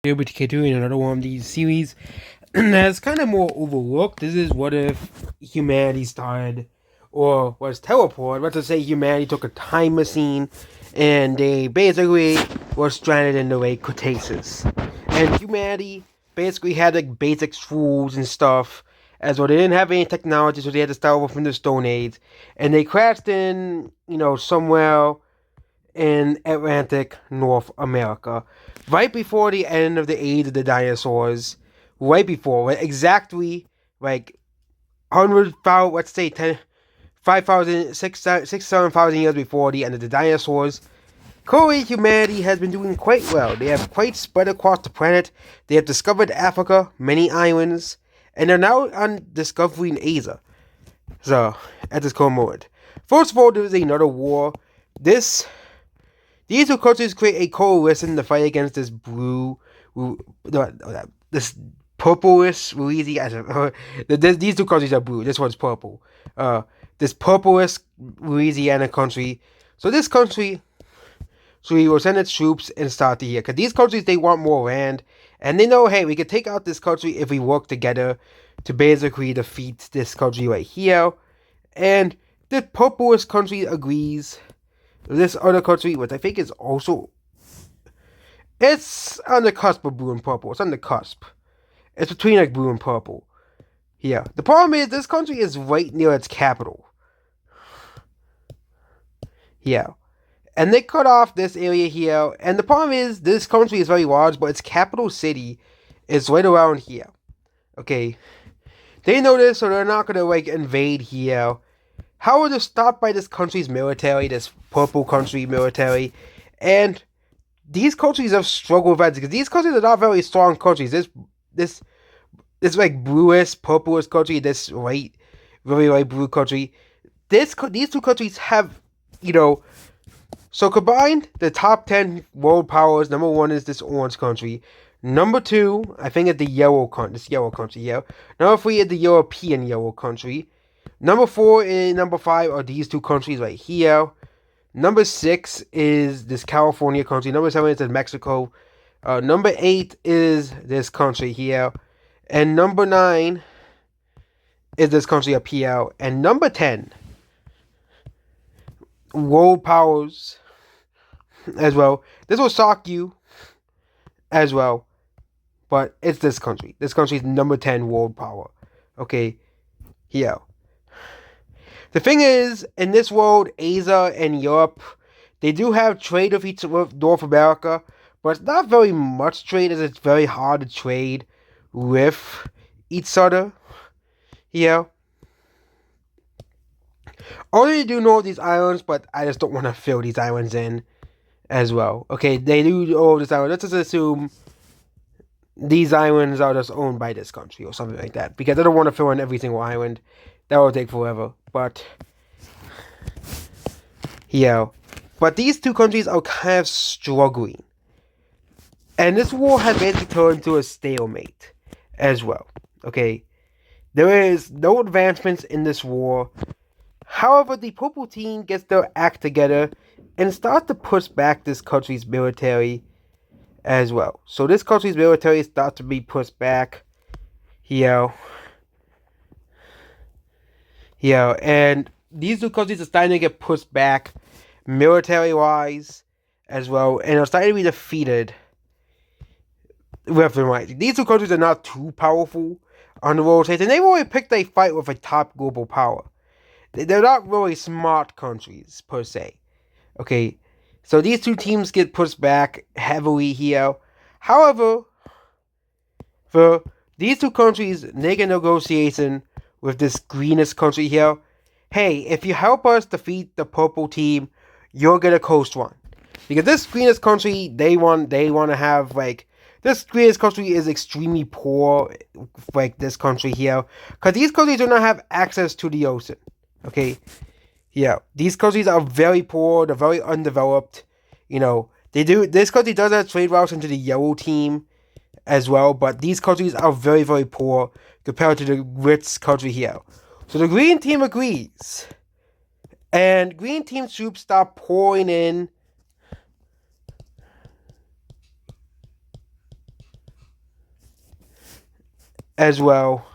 Able to continue another one of these series that's kind of more overlooked. This is what if humanity started or was teleported. Let's just say humanity took a time machine and they basically were stranded in the late Cretaceous. And humanity basically had like basic tools and stuff as well. They didn't have any technology, so they had to start over from the Stone Age. And they crashed in, somewhere in Atlantic North America, right before the end of the age of the dinosaurs, right before, exactly like 100,000, let's say 10, 5,000, 7,000 years before the end of the dinosaurs. Currently, humanity has been doing quite well. They have quite spread across the planet. They have discovered Africa, many islands, and they're now on discovering Asia. So, at this current moment. First of all, there is another war. These two countries create a coalition to fight against this this purplish Louisiana. These two countries are blue. This one's purple. This purplish Louisiana country. So this country, so we will send its troops and start here. Because these countries, they want more land. And they know, hey, we can take out this country if we work together to basically defeat this country right here. And the purplish country agrees. This other country, which I think is also, it's on the cusp of blue and purple. It's on the cusp. It's between like blue and purple. Yeah. The problem is this country is right near its capital. Yeah. And they cut off this area here. And the problem is this country is very large, but its capital city is right around here. Okay. They know this, so they're not gonna like invade here. However, they're stopped by this country's military, this purple country military, and these countries have struggled with because these countries are not very strong countries. This like bluish, purplish country, this light, very light blue country. These two countries have, so combined, the top 10 world powers. Number one is this orange country. Number two, I think, is the this yellow country. Yeah. Number three is the European yellow country. Number 4 and number 5 are these two countries right here. Number 6 is this California country. Number 7 is Mexico. Number 8 is this country here. And number 9 is this country up here. And number 10, world powers as well. This will shock you as well. But it's this country. This country is number 10 world power. Okay, here. The thing is, in this world, Asia and Europe, they do have trade with North America, but it's not very much trade, as it's very hard to trade with each other. Yeah. Only do know these islands, but I just don't want to fill these islands in as well. Okay, they do own this island. Let's just assume these islands are just owned by this country or something like that, because I don't want to fill in every single island. That will take forever. But yeah. But these two countries are kind of struggling. And this war has basically turned into a stalemate as well. Okay. There is no advancements in this war. However, the purple team gets their act together and starts to push back this country's military as well. So this country's military starts to be pushed back here. Yeah, and these two countries are starting to get pushed back military-wise as well, and are starting to be defeated left and right. These two countries are not too powerful on the world stage, and they've already picked a fight with a top global power. They're not really smart countries, per se. Okay, so these two teams get pushed back heavily here. However, for these two countries make a negotiation with this greenish country here. Hey, if you help us defeat the purple team, you'll get a coast run. Because this greenish country, they want to have like, this greenish country is extremely poor, like this country here, because these countries do not have access to the ocean. Okay, yeah, these countries are very poor. They're very undeveloped. This country does have trade routes into the yellow team as well, but these countries are very, very poor compared to the rich country here. So the green team agrees. And green team troops start pouring in as well.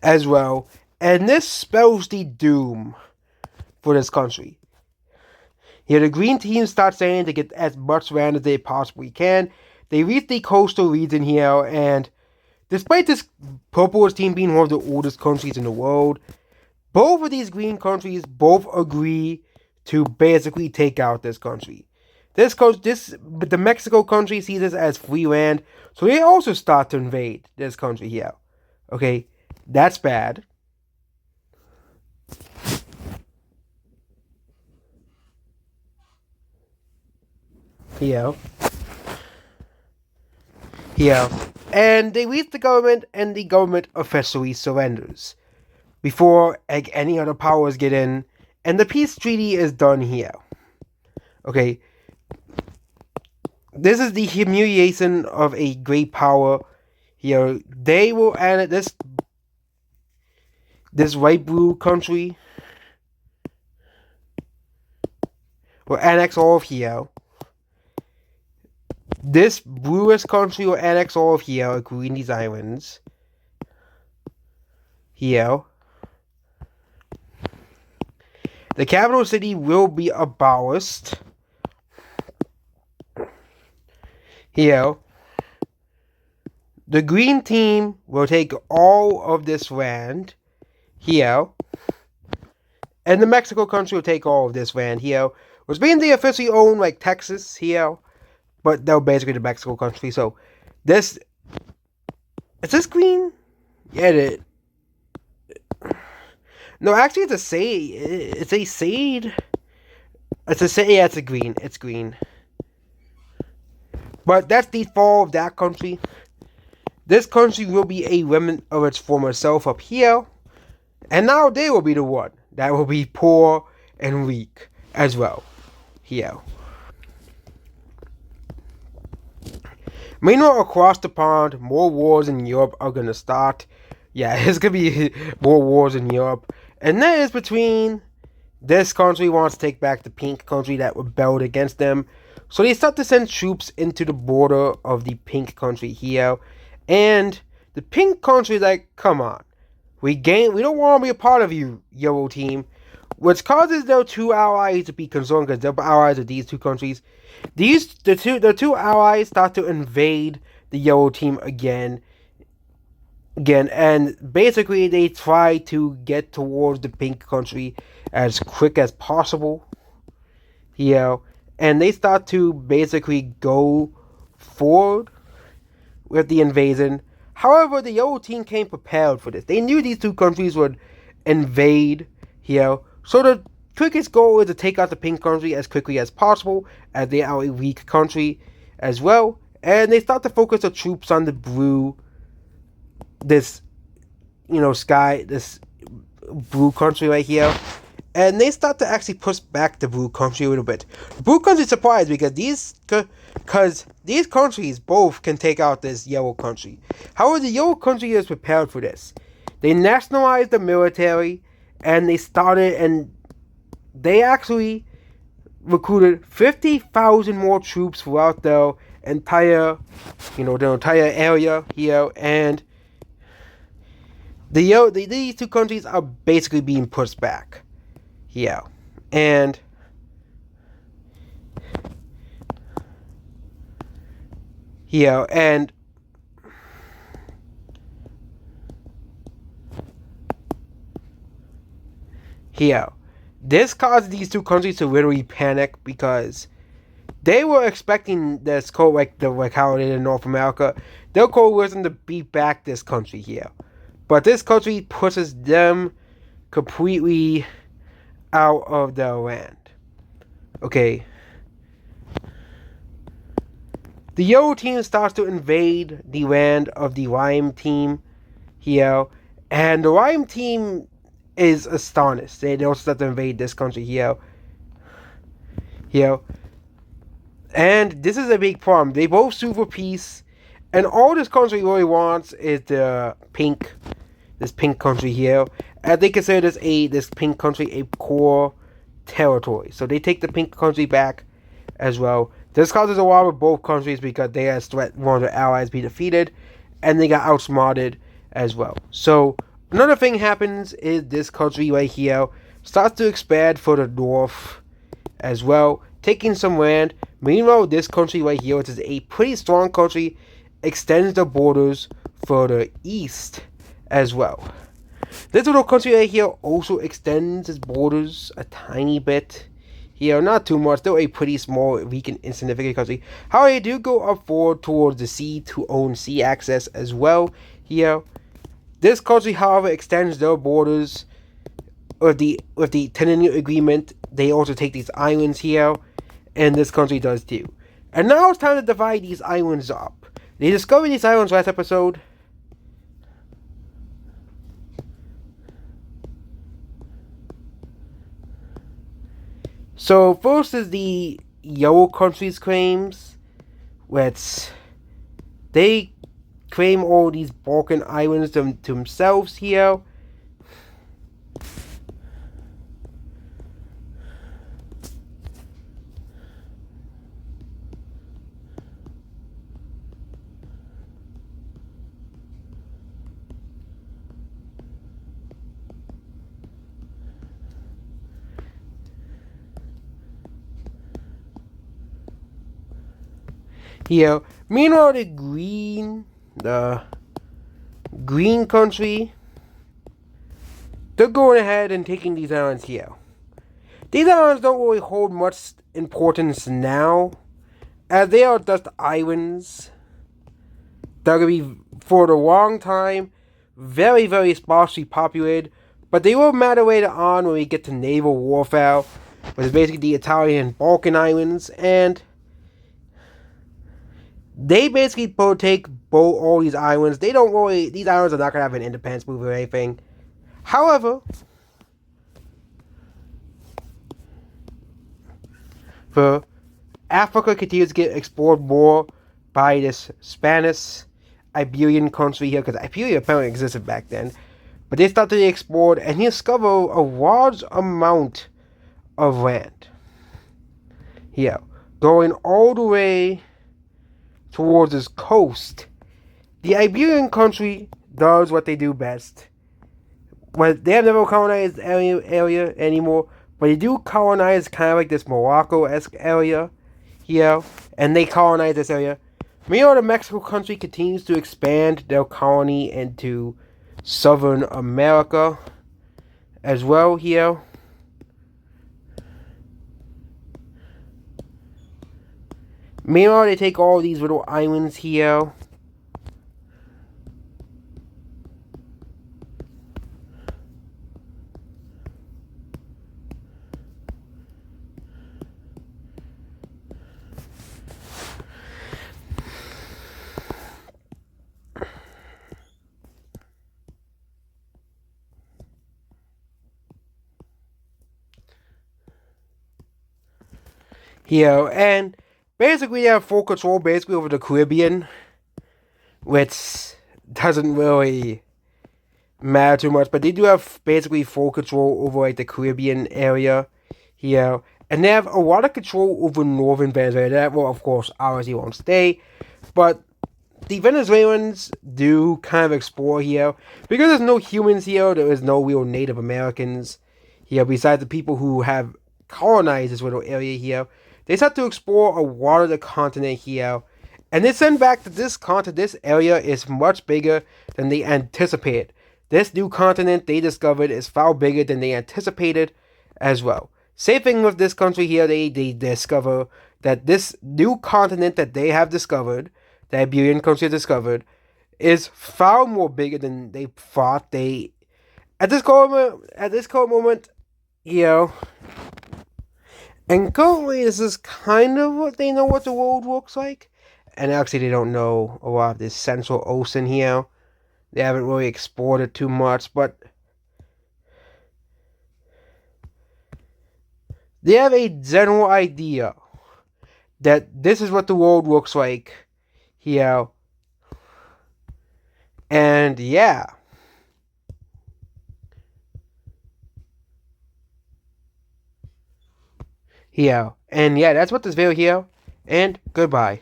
As well. And this spells the doom for this country. Here, the green team starts saying to get as much land as they possibly can. They reach the coastal region here, and despite this purple team being one of the oldest countries in the world, both of these green countries both agree to basically take out this country. The Mexico country sees this as free land, so they also start to invade this country here. Okay, that's bad. Yeah. Yeah. And they reach the government, and the government officially surrenders before any other powers get in, and the peace treaty is done here. Okay. This is the humiliation of a great power here. They will add this white blue country will annex all of here. This bluish country will annex all of here, including these islands. Here. The capital city will be abolished. Here. The green team will take all of this land. Here. And the Mexico country will take all of this land here. Which means they officially own like Texas here. But they're basically the Mexico country. So this is this green? Yeah, it. No, actually, it's a shade. It's a shade. It's a shade. Yeah, it's a green. It's green. But that's the fall of that country. This country will be a remnant of its former self up here, and now they will be the one that will be poor and weak as well. Here. Meanwhile, across the pond, more wars in Europe are gonna start. Yeah, it's gonna be more wars in Europe, and that is between this country wants to take back the pink country that rebelled against them, so they start to send troops into the border of the pink country here, and the pink country is like, come on, we don't want to be a part of you, yellow team, which causes their two allies to be concerned because they're allies of these two countries. The two allies start to invade the yellow team again, and basically they try to get towards the pink country as quick as possible. And they start to basically go forward with the invasion. However, the yellow team came prepared for this. They knew these two countries would invade here, so the quickest goal is to take out the pink country as quickly as possible, as they are a weak country as well. And they start to focus the troops on the blue, this blue country right here. And they start to actually push back the blue country a little bit. The blue country is surprised because these countries both can take out this yellow country. However, the yellow country is prepared for this. They nationalized the military, and they actually recruited 50,000 more troops throughout their entire area here, and these two countries are basically being pushed back. Yeah. And here and here. This caused these two countries to literally panic because they were expecting this like how they did in North America. Their coalition to beat back this country here. But this country pushes them completely out of their land. Okay. The yellow team starts to invade the land of the lime team here, and the lime team is astonished. They also start to invade this country here. And this is a big problem. They both sue for peace, And all this country really wants is this pink country here. And they consider this pink country a core territory. So they take the pink country back as well. This causes a war with both countries because they had threat one of their allies be defeated, and they got outsmarted as well. So another thing happens is this country right here starts to expand further north as well, taking some land. Meanwhile, this country right here, which is a pretty strong country, extends the borders further east as well. This little country right here also extends its borders a tiny bit. Here, not too much, still a pretty small, weak, and insignificant country. However, they do go up forward towards the sea to own sea access as well. Here, this country, however, extends their borders with the 10-year agreement. They also take these islands here, and this country does too. And now it's time to divide these islands up. They discovered these islands last episode. So first is the yellow country's claims, which they claim all these Balkan islands to themselves here. Here, meanwhile, the green country, they're going ahead and taking these islands here. These islands don't really hold much importance now, as they are just islands that are going to be, for a long time, very, very sparsely populated, but they will matter later on when we get to naval warfare, which is basically the Italian and Balkan islands, and they basically take both all these islands. These islands are not going to have an independence movement or anything. However, Africa continues to get explored more by this Spanish Iberian country here, because Iberia apparently existed back then. But they start to be explored, and he discovered a large amount of land here, going all the way towards this coast. The Iberian country does what they do best. Well, they have never colonized area anymore, but they do colonize kind of like this Morocco-esque area here, and they colonize this area. Meanwhile, the Mexico country continues to expand their colony into Southern America as well here. Meanwhile, they take all these little islands here. Here, and basically they have full control basically over the Caribbean, which doesn't really matter too much, but they do have basically full control over like the Caribbean area here, and they have a lot of control over northern Venezuela. That will, of course, obviously won't stay, but the Venezuelans do kind of explore here because there's no humans here. There is no real Native Americans here besides the people who have colonized this little area here. They start to explore a lot of the continent here, and they send back that this area is much bigger than they anticipated. This new continent they discovered is far bigger than they anticipated as well. Same thing with this country here, they discover that this new continent that they have discovered, the Iberian country discovered, is far more bigger than they thought. At this current moment, you know, and currently, this is kind of what they know what the world looks like. And actually, they don't know a lot of this Central Ocean here. They haven't really explored it too much, but they have a general idea that this is what the world looks like here. And yeah. Yeah. And yeah, that's what this video here. And goodbye.